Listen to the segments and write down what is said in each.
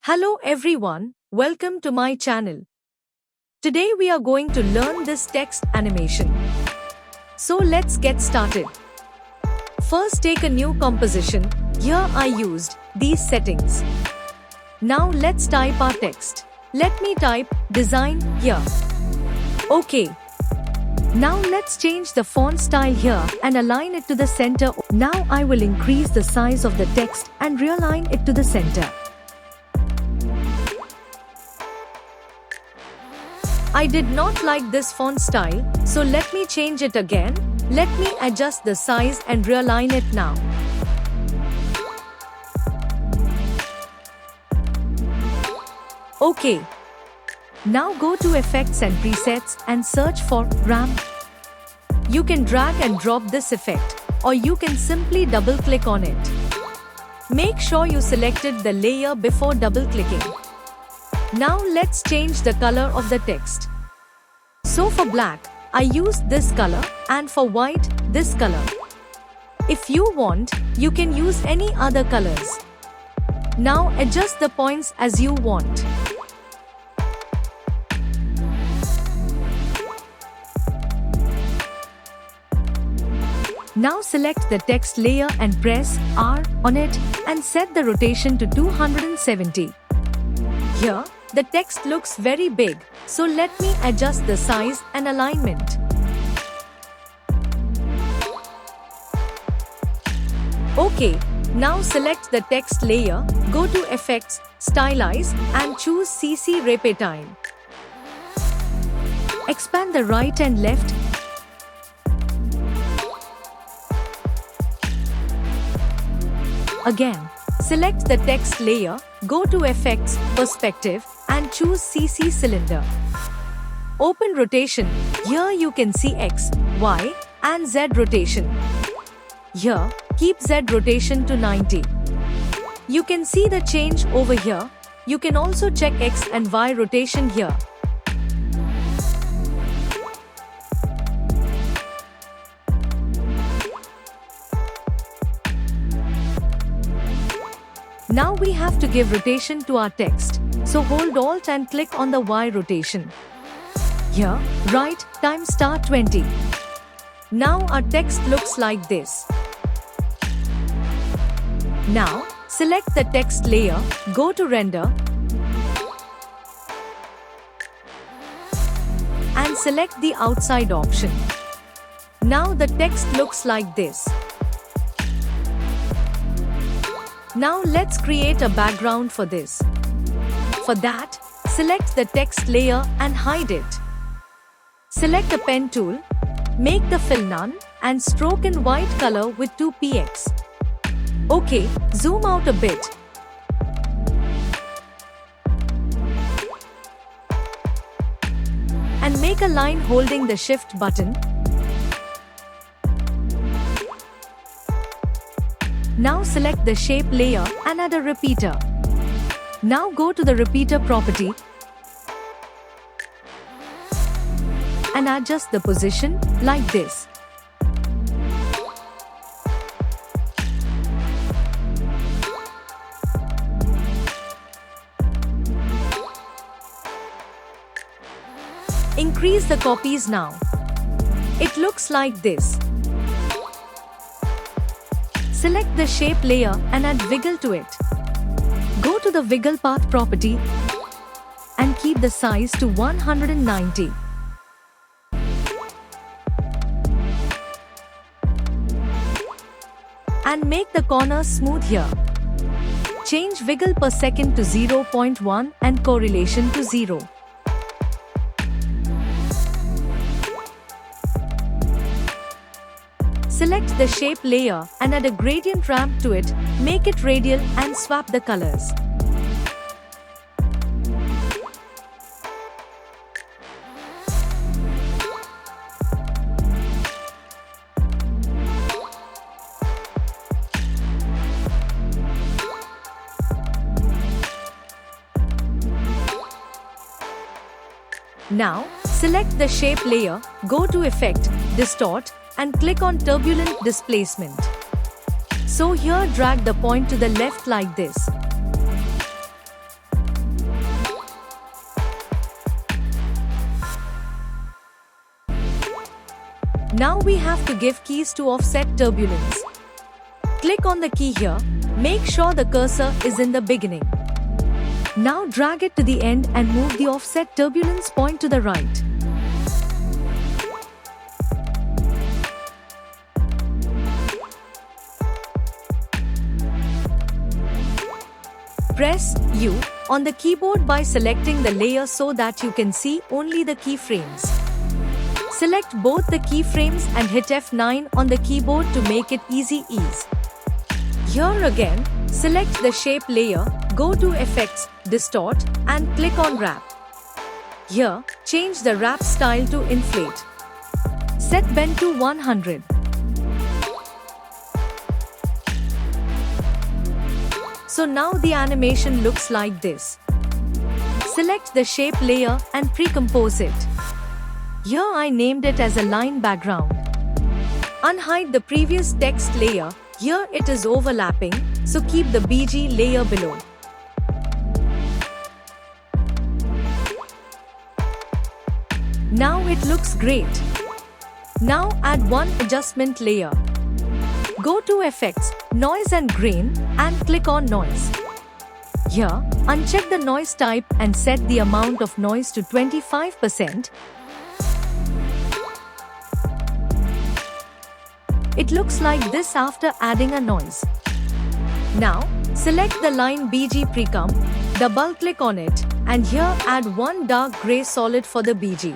Hello everyone, welcome to my channel. Today we are going to learn this text animation. So let's get started. First take a new composition. Here I used these settings. Now let's type our text. Let me type design here. Okay. Now let's change the font style here and align it to the center. Now I will increase the size of the text and realign it to the center. I did not like this font style, so let me change it again. Let me adjust the size and realign it now. Okay. Now go to Effects and Presets and search for Ramp. You can drag and drop this effect, or you can simply double-click on it. Make sure you selected the layer before double-clicking. Now let's change the color of the text. So for black, I used this color, and for white, this color. If you want, you can use any other colors. Now adjust the points as you want. Now select the text layer and press R on it and set the rotation to 270. Here, the text looks very big, so let me adjust the size and alignment. Okay, now select the text layer, go to Effects, Stylize, and choose CC Repeatine. Expand the right and left. Again, select the text layer, go to Effects, Perspective, and choose CC Cylinder. Open Rotation. Here you can see X, Y, and Z rotation. Here, keep Z rotation to 90. You can see the change over here. You can also check X and Y rotation here. Now we have to give rotation to our text, so hold Alt and click on the Y rotation. Here, write time star 20. Now our text looks like this. Now, select the text layer, go to Render, and select the outside option. Now the text looks like this. Now let's create a background for this. For that, select the text layer and hide it. Select a pen tool, make the fill none, and stroke in white color with 2px. Okay, zoom out a bit. And make a line holding the Shift button. Now select the shape layer and add a repeater. Now go to the repeater property and adjust the position like this. Increase the copies now. It looks like this. Select the shape layer and add wiggle to it. Go to the wiggle path property and keep the size to 190. And make the corners smooth here. Change wiggle per second to 0.1 and correlation to 0. Select the shape layer and add a gradient ramp to it, make it radial and swap the colors. Now, select the shape layer, go to Effect, Distort, and click on Turbulent Displacement. So here drag the point to the left like this. Now we have to give keys to offset turbulence. Click on the key here. Make sure the cursor is in the beginning. Now drag it to the end and move the offset turbulence point to the right. Press U on the keyboard by selecting the layer so that you can see only the keyframes. Select both the keyframes and hit F9 on the keyboard to make it easy ease. Here again, select the shape layer, go to Effects, Distort, and click on Wrap. Here, change the wrap style to Inflate. Set Bend to 100. So now the animation looks like this. Select the shape layer and pre-compose it. Here I named it as a line background. Unhide the previous text layer. Here it is overlapping, so keep the BG layer below. Now it looks great. Now add one adjustment layer. Go to Effects, Noise and Grain, and click on Noise. Here, uncheck the noise type and set the amount of noise to 25%. It looks like this after adding a noise. Now, select the line BG Precomp, double-click on it, and here add one dark gray solid for the BG.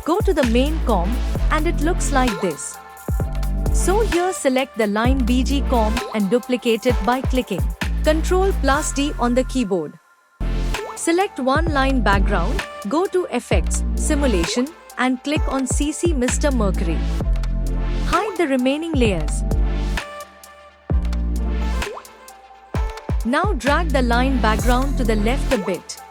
Go to the main comp, and it looks like this. So here select the line BG comp and duplicate it by clicking Ctrl+D on the keyboard. Select one line background, go to Effects, Simulation, and click on CC Mr. Mercury. Hide the remaining layers. Now drag the line background to the left a bit.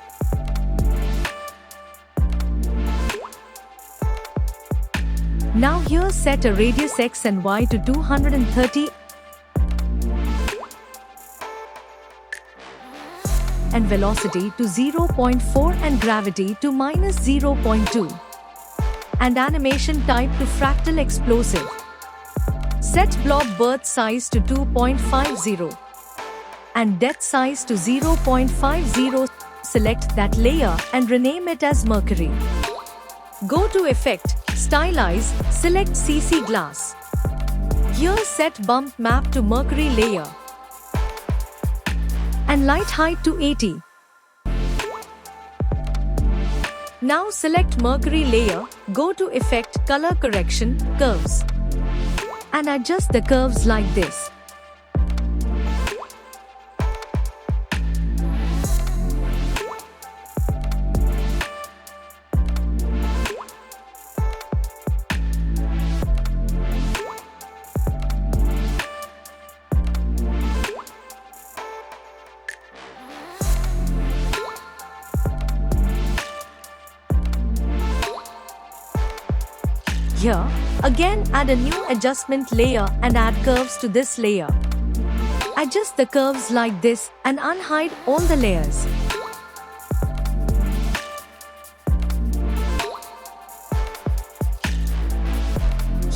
Now here set a radius X and Y to 230 and velocity to 0.4 and gravity to -0.2 and animation type to fractal explosive. Set blob birth size to 2.50 and depth size to 0.50. Select that layer and rename it as Mercury. Go to Effect, Stylize, select CC Glass. Here set Bump Map to Mercury layer and light height to 80. Now select Mercury layer, go to Effect, Color Correction, Curves and adjust the curves like this. Here, again add a new adjustment layer and add curves to this layer. Adjust the curves like this and unhide all the layers.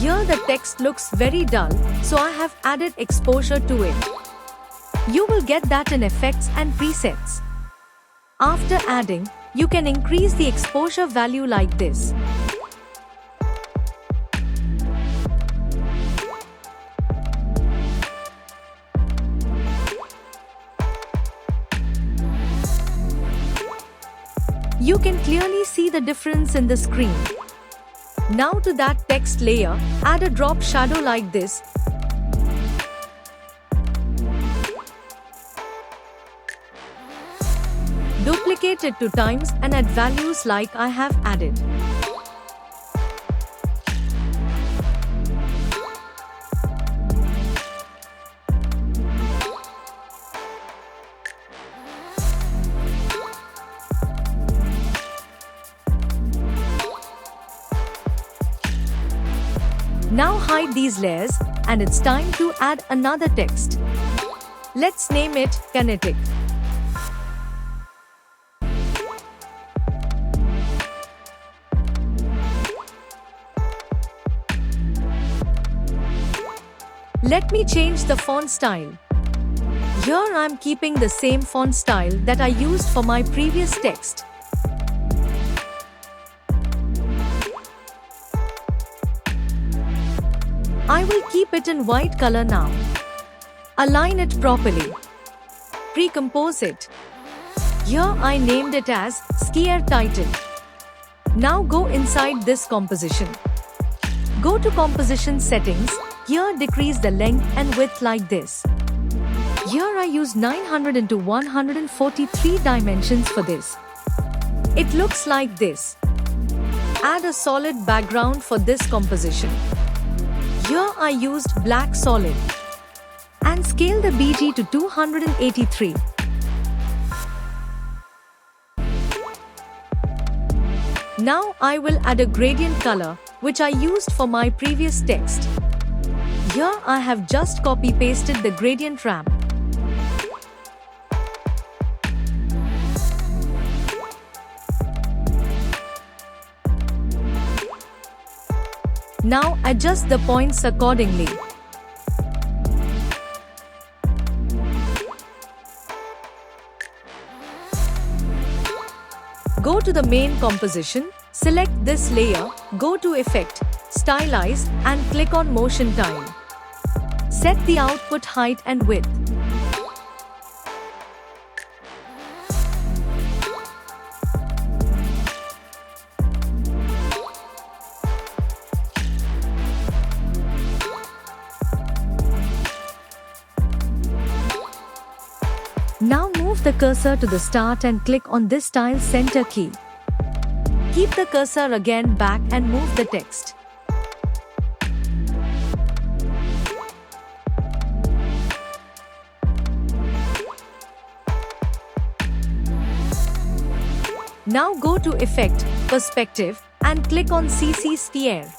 Here the text looks very dull, so I have added exposure to it. You will get that in Effects and Presets. After adding, you can increase the exposure value like this. You can clearly see the difference in the screen. Now to that text layer, add a drop shadow like this. Duplicate it 2 times and add values like I have added. Now hide these layers, and it's time to add another text. Let's name it Kinetic. Let me change the font style. Here I am keeping the same font style that I used for my previous text. I will keep it in white color now. Align it properly. Pre-compose it. Here I named it as Skier Title. Now go inside this composition. Go to composition settings. Here decrease the length and width like this. Here I use 900 into 143 dimensions for this. It looks like this. Add a solid background for this composition. Here I used black solid. And scale the BG to 283. Now I will add a gradient color, which I used for my previous text. Here I have just copy-pasted the gradient ramp. Now adjust the points accordingly. Go to the main composition, select this layer, go to Effect, Stylize and click on Motion Tile. Set the output height and width. Now move the cursor to the start and click on this tile center key. Keep the cursor again back and move the text. Now go to Effect, Perspective and click on CC Sphere.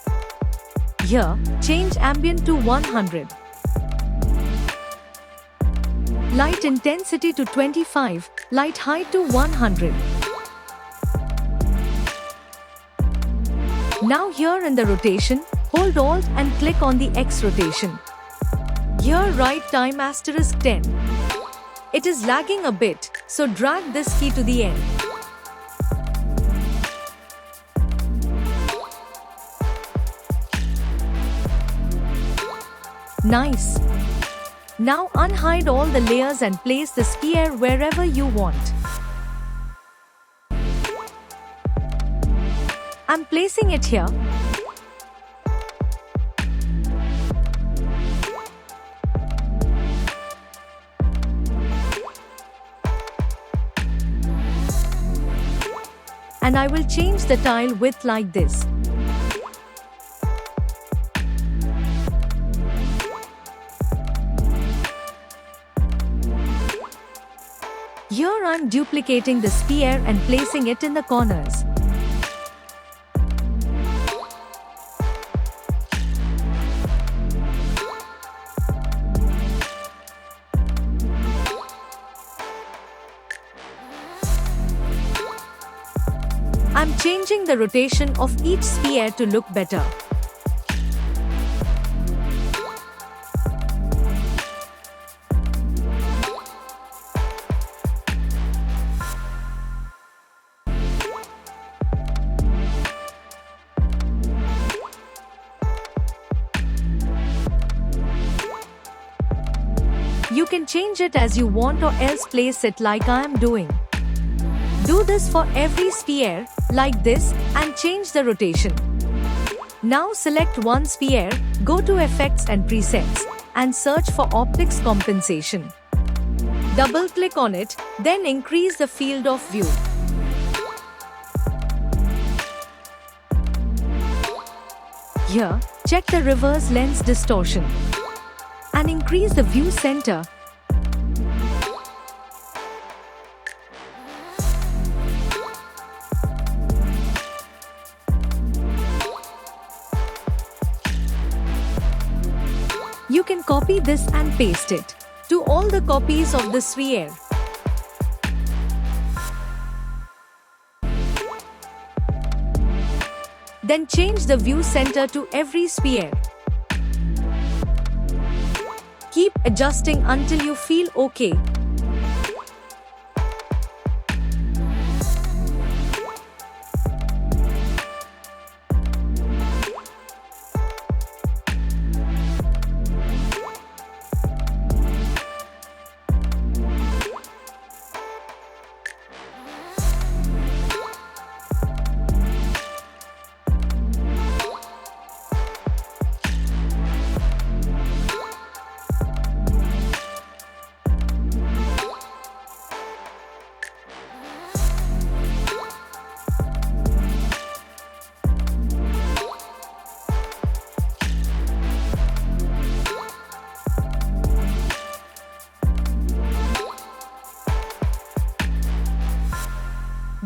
Here, change ambient to 100. Light intensity to 25, light height to 100. Now here in the rotation, hold Alt and click on the X rotation. Here write time *10. It is lagging a bit, so drag this key to the end. Nice. Now unhide all the layers and place the sphere wherever you want. I'm placing it here. And I will change the tile width like this. Here I'm duplicating the sphere and placing it in the corners. I'm changing the rotation of each sphere to look better. You can change it as you want or else place it like I am doing. Do this for every sphere, like this, and change the rotation. Now select one sphere, go to Effects and Presets, and search for Optics Compensation. Double-click on it, then increase the field of view. Here, check the reverse lens distortion and increase the view center. You can copy this and paste it to all the copies of the sphere. Then change the view center to every sphere. Keep adjusting until you feel okay.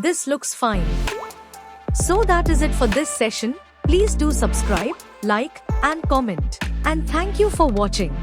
This looks fine. So that is it for this session. Please do subscribe, like, and comment. And thank you for watching.